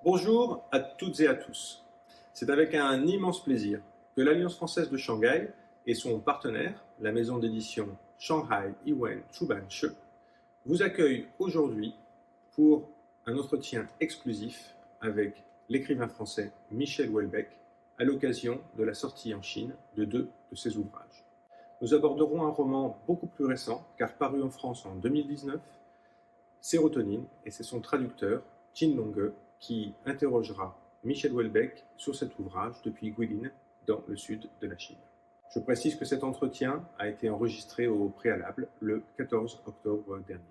Bonjour à toutes et à tous. C'est avec un immense plaisir que l'Alliance française de Shanghai et son partenaire, la maison d'édition Shanghai Yiwen Chuban-She, vous accueillent aujourd'hui pour un entretien exclusif avec l'écrivain français Michel Houellebecq à l'occasion de la sortie en Chine de deux de ses ouvrages. Nous aborderons un roman beaucoup plus récent, car paru en France en 2019, Sérotonine, et c'est son traducteur, Jin Longue, qui interrogera Michel Houellebecq sur cet ouvrage depuis Guilin, dans le sud de la Chine. Je précise que cet entretien a été enregistré au préalable le 14 octobre dernier.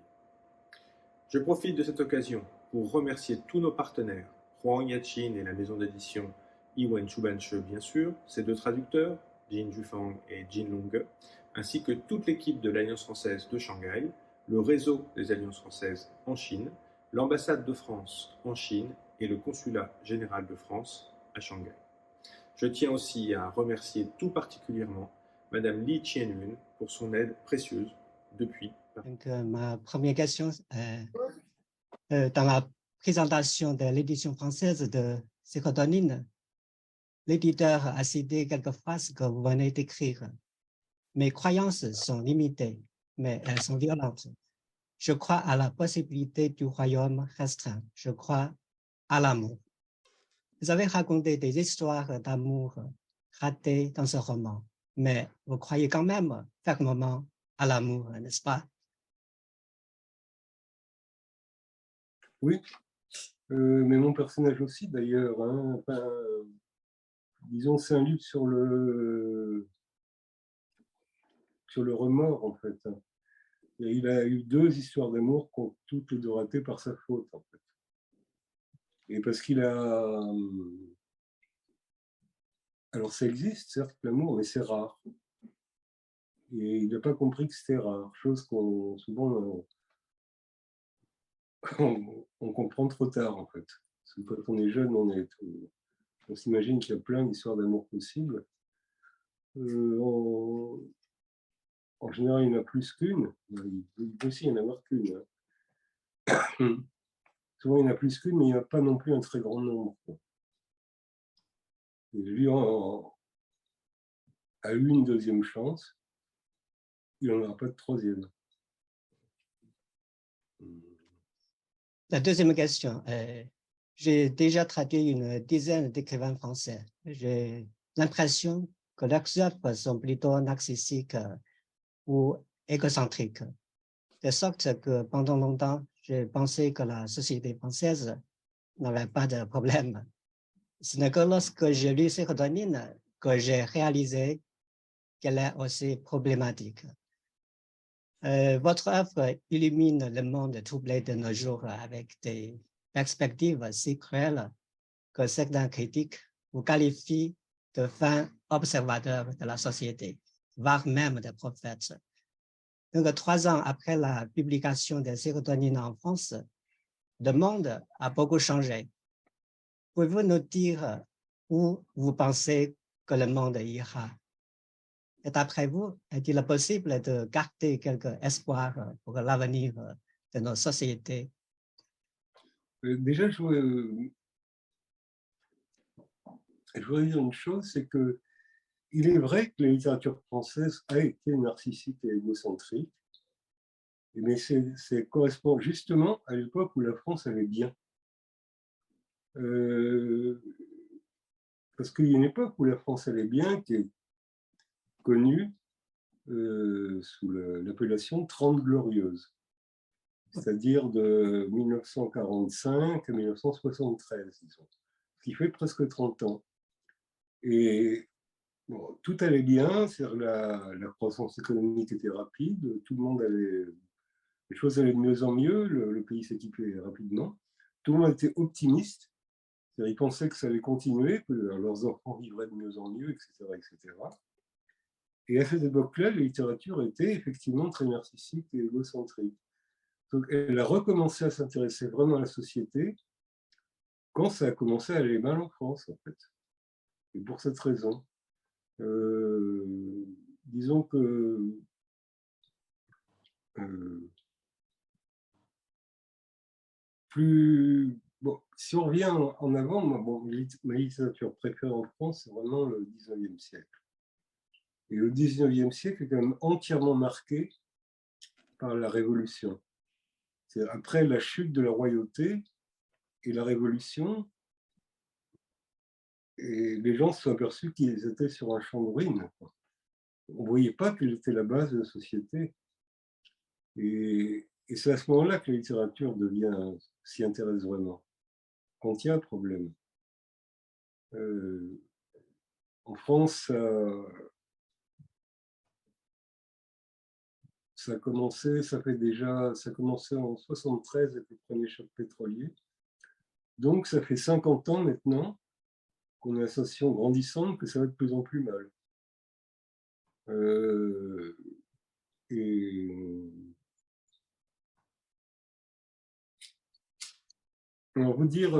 Je profite de cette occasion pour remercier tous nos partenaires, Huang Yaqin et la maison d'édition Yiwen Chuban-She bien sûr, ses deux traducteurs, Jin Jufang et Jin Longue, ainsi que toute l'équipe de l'Alliance française de Shanghai, le réseau des Alliances françaises en Chine, l'ambassade de France en Chine et le consulat général de France à Shanghai. Je tiens aussi à remercier tout particulièrement Madame Li Qianlun pour son aide précieuse depuis. Donc, ma première question, dans la présentation de l'édition française de Sérotonine, l'éditeur a cité quelques phrases que vous venez d'écrire. Mes croyances sont limitées, mais elles sont violentes. Je crois à la possibilité du royaume restreint. Je crois à l'amour. Vous avez raconté des histoires d'amour ratées dans ce roman, mais vous croyez quand même fermement à l'amour, n'est-ce pas? Oui, mais mon personnage aussi d'ailleurs. Disons, c'est un livre sur le remords en fait. Et il a eu deux histoires d'amour qui ont toutes les deux ratées par sa faute en fait. Et parce qu'il a... Alors ça existe, certes, l'amour, mais c'est rare. Et il n'a pas compris que c'était rare, chose qu'on souvent on comprend trop tard en fait. Parce que quand on est jeune, on s'imagine qu'il y a plein d'histoires d'amour possibles. En général, il y en a plus qu'une. Il peut aussi y en avoir qu'une. Souvent, il y en a plus qu'une, mais il n'y en a pas non plus un très grand nombre. Et lui a eu une deuxième chance. Il n'en aura pas de troisième. La deuxième question. J'ai déjà traduit une dizaine d'écrivains français. J'ai l'impression que leurs œuvres sont plutôt narcissiques ou égocentriques. De sorte que pendant longtemps, j'ai pensé que la société française n'avait pas de problème. Ce n'est que lorsque j'ai lu Sérotonine que j'ai réalisé qu'elle est aussi problématique. Votre œuvre illumine le monde troublé de nos jours avec des perspectives si cruelles que certains critiques vous qualifient de fins observateurs de la société, voire même de prophètes. Donc, 3 ans après la publication de Sérotonine en France, le monde a beaucoup changé. Pouvez-vous nous dire où vous pensez que le monde ira? Et d'après vous, est-il possible de garder quelque espoir pour l'avenir de nos sociétés? Déjà, je voudrais dire une chose, c'est que il est vrai que la littérature française a été narcissique et égocentrique, mais ça correspond justement à l'époque où la France allait bien. Parce qu'il y a une époque où la France allait bien, qui est connue sous l'appellation 30 glorieuses, c'est-à-dire de 1945 à 1973, disons, ce qui fait presque 30 ans. Et bon, tout allait bien, la croissance économique était rapide, tout le monde allait, les choses allaient de mieux en mieux, le pays s'équipait rapidement, tout le monde était optimiste, ils pensaient que ça allait continuer, que leurs enfants vivraient de mieux en mieux, etc., etc. Et à cette époque-là, la littérature était effectivement très narcissique et égocentrique. Donc elle a recommencé à s'intéresser vraiment à la société quand ça a commencé à aller mal en France, en fait. Et pour cette raison. Disons que plus bon, si on revient en avant, moi, bon, ma littérature préférée en France, c'est vraiment le 19e siècle. Et le 19e siècle est quand même entièrement marqué par la Révolution. Après la chute de la royauté et la Révolution, et les gens se sont aperçus qu'ils étaient sur un champ de ruines. On ne voyait pas quelle était la base de la société. Et c'est à ce moment-là que la littérature s'y intéresse vraiment. Quand il y a un problème. En France, ça a commencé en 73 avec le premier choc pétrolier. Donc, ça fait 50 ans maintenant qu'on a la sensation grandissante que ça va de plus en plus mal. Et alors, vous dire,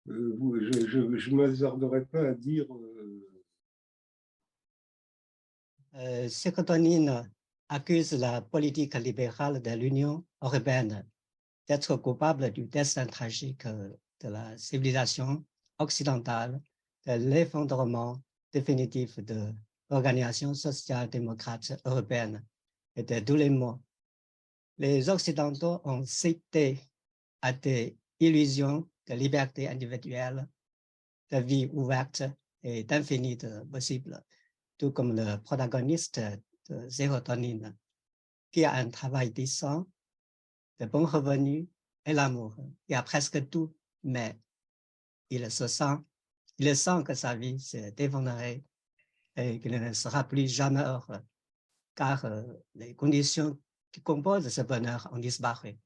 je ne m'hasarderai pas à dire. Sérotonine accuse la politique libérale de l'Union européenne d'être coupable du destin tragique de la civilisation occidentale, de l'effondrement définitif de l'organisation social-démocrate européenne et de tous les maux. Les Occidentaux ont cédé à des illusions de liberté individuelle, de vie ouverte et d'infini de possibles, tout comme le protagoniste de Sérotonine, qui a un travail décent, de bons revenus et l'amour. Il a presque tout, mais il sent que sa vie s'est effondrée et qu'il ne sera plus jamais heureux, car les conditions qui composent ce bonheur ont disparu.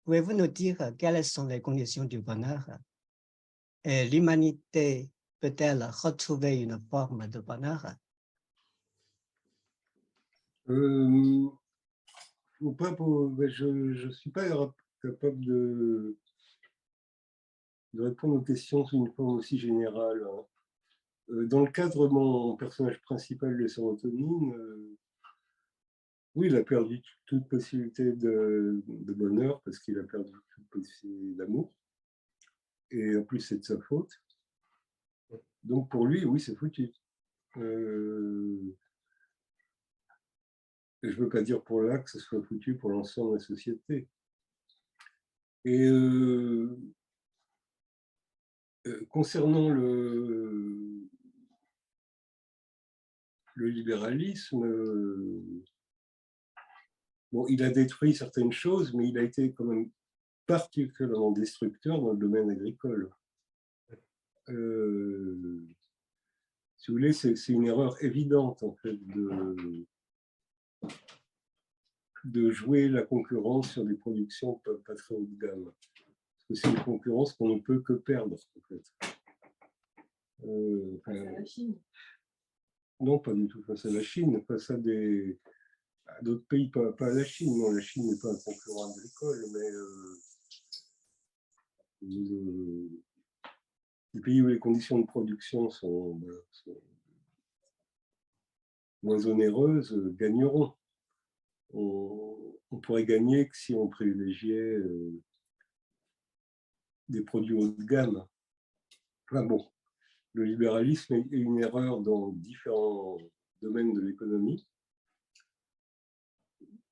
Pouvez-vous nous dire quelles sont les conditions du bonheur? Et l'humanité peut-elle retrouver une forme de bonheur? Je ne suis pas capable de répondre aux questions sous une forme aussi générale. Dans le cadre de mon personnage principal de Sérotonine, oui, il a perdu toute possibilité de bonheur parce qu'il a perdu toute possibilité d'amour. Et en plus, c'est de sa faute. Donc pour lui, oui, c'est foutu. Je ne veux pas dire pour là que ce soit foutu pour l'ensemble de la société. Et concernant le libéralisme, bon, il a détruit certaines choses, mais il a été quand même particulièrement destructeur dans le domaine agricole. Si vous voulez, c'est une erreur évidente en fait de jouer la concurrence sur des productions pas très haut de gamme. Parce que c'est une concurrence qu'on ne peut que perdre en fait. Face à la Chine. Non, pas du tout face à la Chine, face à d'autres pays, pas la Chine. Non, la Chine n'est pas un concurrent agricole, mais les pays où les conditions de production sont moins onéreuses gagneront. On pourrait gagner que si on privilégiait des produits haut de gamme. Enfin bon, le libéralisme est une erreur dans différents domaines de l'économie.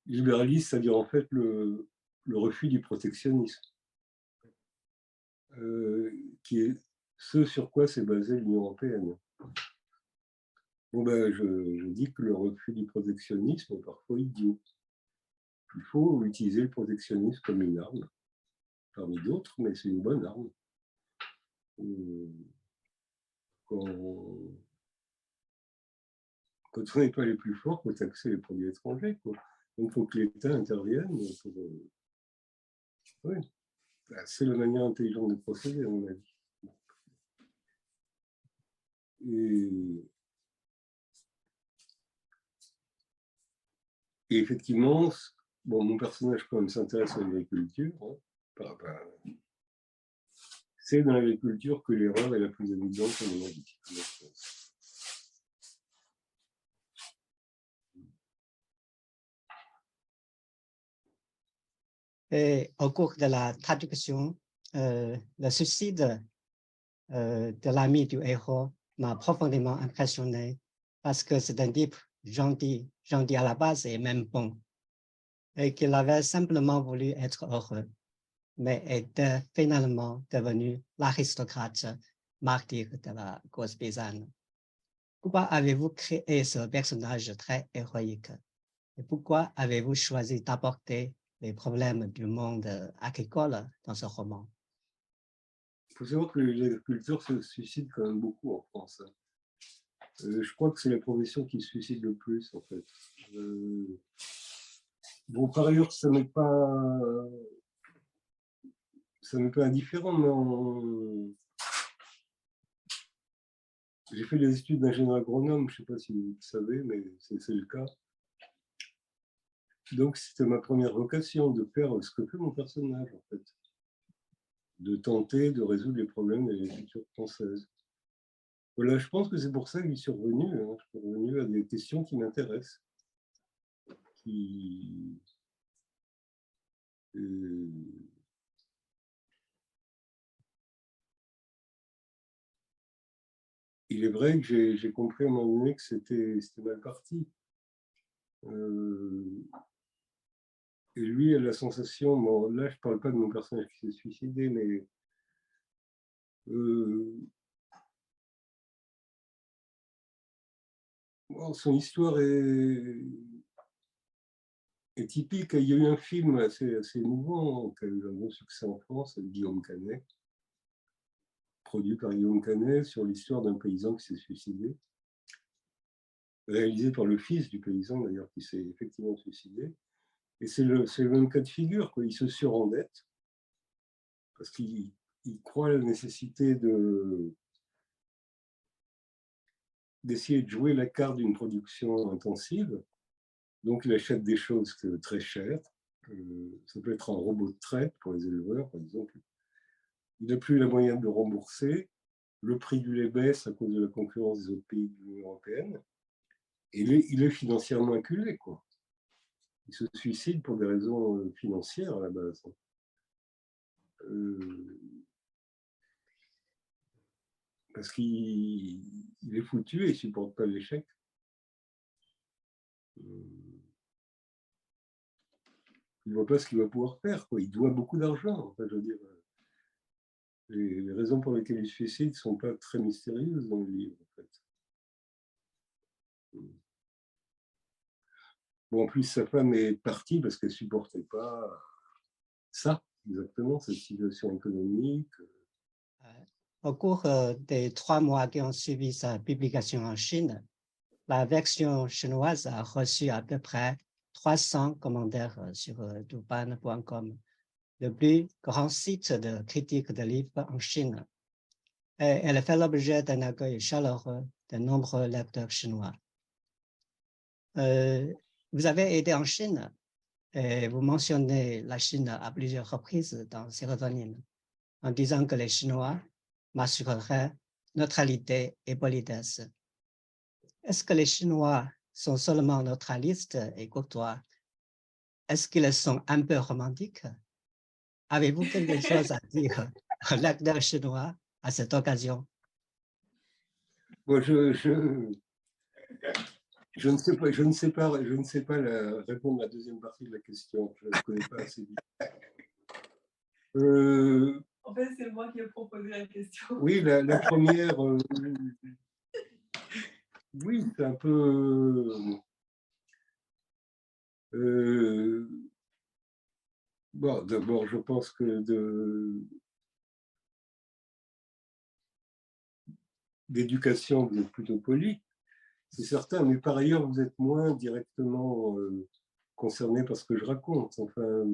Libéralisme, c'est-à-dire en fait le refus du protectionnisme, qui est ce sur quoi s'est basée l'Union européenne. Bon ben, je dis que le refus du protectionnisme est parfois idiot. Il faut utiliser le protectionnisme comme une arme, parmi d'autres, mais c'est une bonne arme. Quand on n'est pas les plus forts, il faut taxer les produits étrangers, quoi. Donc il faut que l'État intervienne pour... Oui, c'est la manière intelligente de procéder, à mon avis. Et effectivement, bon, mon personnage quand même s'intéresse à l'agriculture. Hein, c'est dans l'agriculture que l'erreur est la plus évidente, à mon avis. Et au cours de la traduction, le suicide de l'ami du héros m'a profondément impressionné parce que c'est un type gentil à la base et même bon, et qu'il avait simplement voulu être heureux, mais était finalement devenu l'aristocrate martyr de la cause paysanne. Pourquoi avez-vous créé ce personnage très héroïque? Et pourquoi avez-vous choisi d'apporter les problèmes du monde agricole dans ce roman? Il faut savoir que les agriculteurs se suicident quand même beaucoup en France. Je crois que c'est la profession qui se suicide le plus, en fait. Bon, par ailleurs, ça n'est pas indifférent, mais j'ai fait des études d'ingénieur agronome, je ne sais pas si vous le savez, mais c'est le cas. Donc, c'était ma première vocation de faire ce que fait mon personnage, en fait. De tenter de résoudre les problèmes de l'agriculture française. Voilà, je pense que c'est pour ça que j'y suis revenu. Hein. Je suis revenu à des questions qui m'intéressent. Il est vrai que j'ai compris à un moment donné que c'était mal parti. Et lui a la sensation, bon, là je ne parle pas de mon personnage qui s'est suicidé, mais bon, son histoire est typique. Il y a eu un film assez émouvant qui a eu un gros succès en France, avec Guillaume Canet, produit par Guillaume Canet, sur l'histoire d'un paysan qui s'est suicidé, réalisé par le fils du paysan d'ailleurs, qui s'est effectivement suicidé. Et c'est le même cas de figure, quoi. Il se surendette parce qu'il croit à la nécessité d'essayer de jouer la carte d'une production intensive. Donc, il achète des choses très chères. Ça peut être un robot de traite pour les éleveurs, par exemple. Il n'a plus la moyen de rembourser. Le prix du lait baisse à cause de la concurrence des autres pays de l'Union européenne. Et il est financièrement acculé, quoi. Il se suicide pour des raisons financières à la base. Parce qu'il est foutu et il ne supporte pas l'échec. Il ne voit pas ce qu'il va pouvoir faire, quoi. Il doit beaucoup d'argent. Enfin, je veux dire, les raisons pour lesquelles il se suicide ne sont pas très mystérieuses dans le livre, en fait. Bon, en plus, sa femme est partie parce qu'elle ne supportait pas ça, exactement, cette situation économique. Au cours des 3 mois qui ont suivi sa publication en Chine, la version chinoise a reçu à peu près 300 commentaires sur douban.com, le plus grand site de critique de livres en Chine. Et elle fait l'objet d'un accueil chaleureux de nombreux lecteurs chinois. Vous avez été en Chine et vous mentionnez la Chine à plusieurs reprises dans Sérotonine en disant que les Chinois m'assureraient neutralité et politesse. Est-ce que les Chinois sont seulement neutralistes et courtois? Est-ce qu'ils sont un peu romantiques? Avez-vous quelque chose à dire aux lecteurs chinois à cette occasion? Bon, je ne sais pas répondre à la deuxième partie de la question. Je ne la connais pas assez bien. En fait, c'est moi qui ai proposé la question. Oui, la première, oui, c'est un peu... bon, d'abord, je pense que d'éducation, vous êtes plutôt poli, c'est certain, mais par ailleurs, vous êtes moins directement concerné par ce que je raconte. Enfin,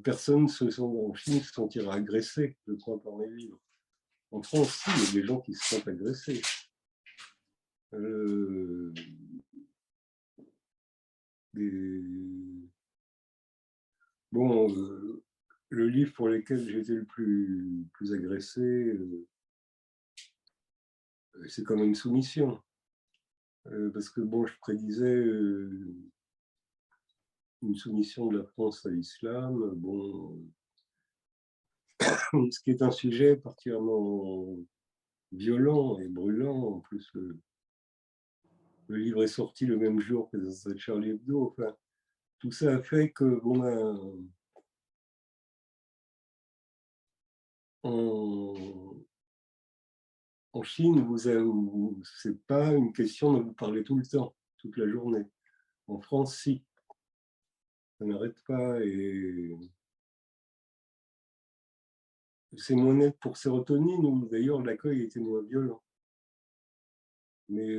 personne en Chine se sentira agressé, je crois, par mes livres. En France, il y a des gens qui se sentent agressés. Bon, le livre pour lequel j'ai été le plus agressé, c'est quand même Soumission. Parce que bon, je prédisais une soumission de la France à l'islam. Bon, ce qui est un sujet particulièrement violent et brûlant. En plus, le livre est sorti le même jour que de Charlie Hebdo. Enfin, tout ça a fait que, bon, en Chine, ce n'est pas une question dont vous parlez tout le temps, toute la journée. En France, si. Ça n'arrête pas et c'est moins net pour sérotonine, où d'ailleurs l'accueil était moins violent. Mais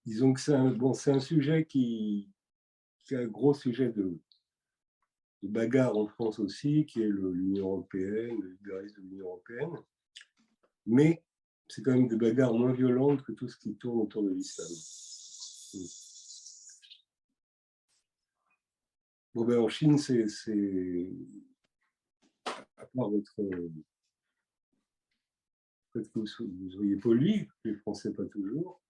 disons que c'est un sujet qui est un gros sujet de bagarre en France aussi, qui est l'Union européenne, le libéralisme de l'Union européenne. Mais c'est quand même des bagarres moins violentes que tout ce qui tourne autour de l'islam. Bon, ben, en Chine, c'est à part votre fait que vous soyez poli, les Français pas toujours,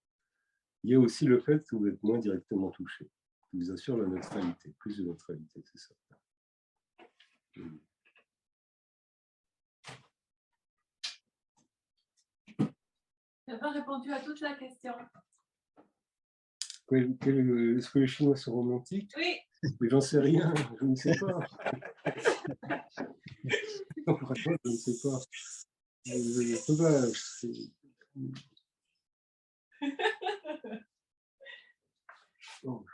il y a aussi le fait que vous êtes moins directement touché. Qui vous assure la neutralité, plus de neutralité, c'est certain. Tu n'as pas répondu à toute la question. Est-ce que les Chinois sont romantiques? Oui. Mais j'en sais rien, je ne sais pas. Non, franchement, je ne sais pas. Je ne sais pas. Oh.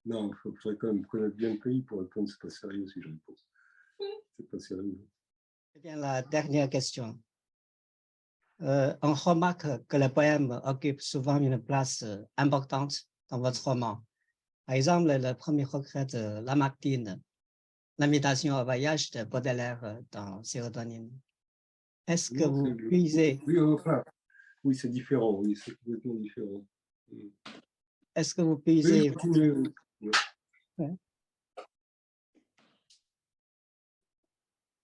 Non, il faudrait quand même connaître bien le pays pour répondre. C'est pas sérieux si je réponds. C'est pas sérieux. Eh bien, la dernière question. On remarque que le poème occupe souvent une place importante dans votre roman. Par exemple, le premier regret de Lamartine, l'invitation au voyage de Baudelaire dans Sérotonine. Est-ce que vous puisez... Oui, enfin, oui, c'est différent, oui, c'est complètement différent. Est-ce que vous puisez...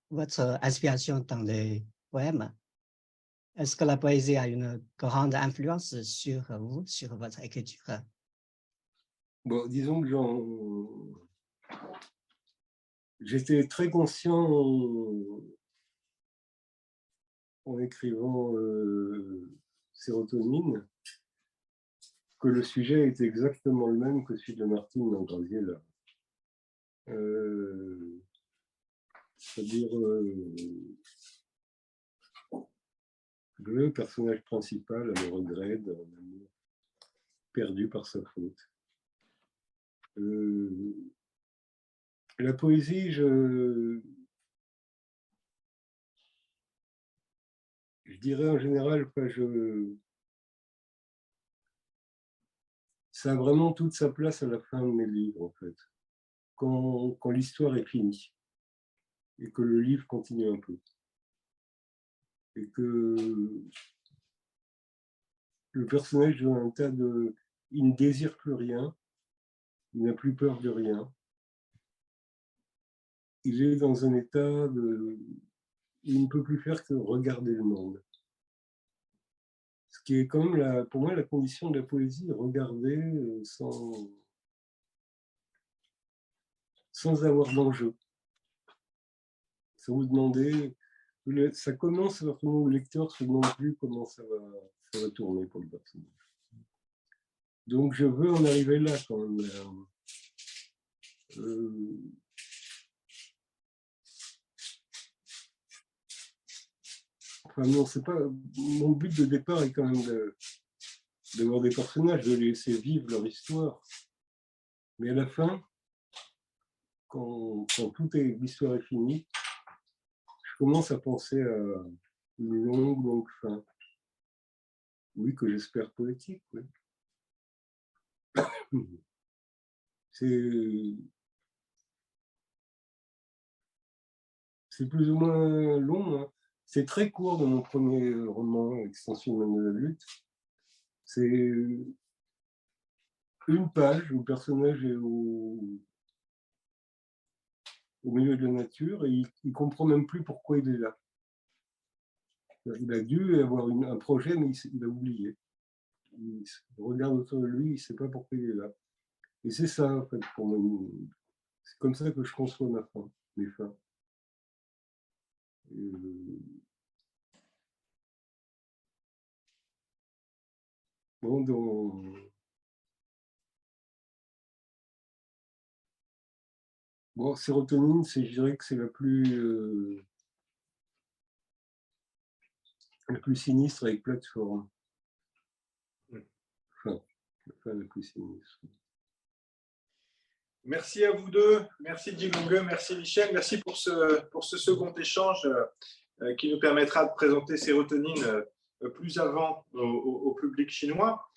votre inspiration dans les poèmes? Est-ce que la poésie a une grande influence sur vous, sur votre écriture? Bon, disons que j'étais très conscient en écrivant Sérotonine que le sujet était exactement le même que celui de Martine dans Graziella. C'est-à-dire le personnage principal a le regret d'un amour perdu par sa faute. La poésie, je dirais en général, ça a vraiment toute sa place à la fin de mes livres, en fait, quand l'histoire est finie et que le livre continue un peu. Et que le personnage dans un tas de... Il ne désire plus rien, il n'a plus peur de rien. Il est dans un état de... Il ne peut plus faire que regarder le monde. Ce qui est quand même, pour moi, la condition de la poésie, regarder sans avoir d'enjeu. Ça vous demandez... Ça commence alors que le lecteur se demande plus comment ça va tourner pour le personnage. Donc je veux en arriver là quand même. Enfin non, c'est pas mon but de départ est quand même d'avoir des personnages, de les laisser vivre leur histoire. Mais à la fin, quand l'histoire est finie, je commence à penser à une longue fin. Oui, que j'espère poétique. Oui. C'est plus ou moins long. Hein. C'est très court dans mon premier roman, Extension de la lutte. C'est une page où le personnage est au milieu de la nature et il ne comprend même plus pourquoi il est là. Il a dû avoir un projet, mais il a oublié. Il regarde autour de lui, il ne sait pas pourquoi il est là. Et c'est ça, en fait, pour moi. C'est comme ça que je conçois mes fins. Bon, sérotonine, je dirais que c'est la plus sinistre avec plateforme. Enfin, la plus sinistre. Merci à vous deux, merci Jim Longue, merci Michel, merci pour ce second échange qui nous permettra de présenter sérotonine plus avant au public chinois.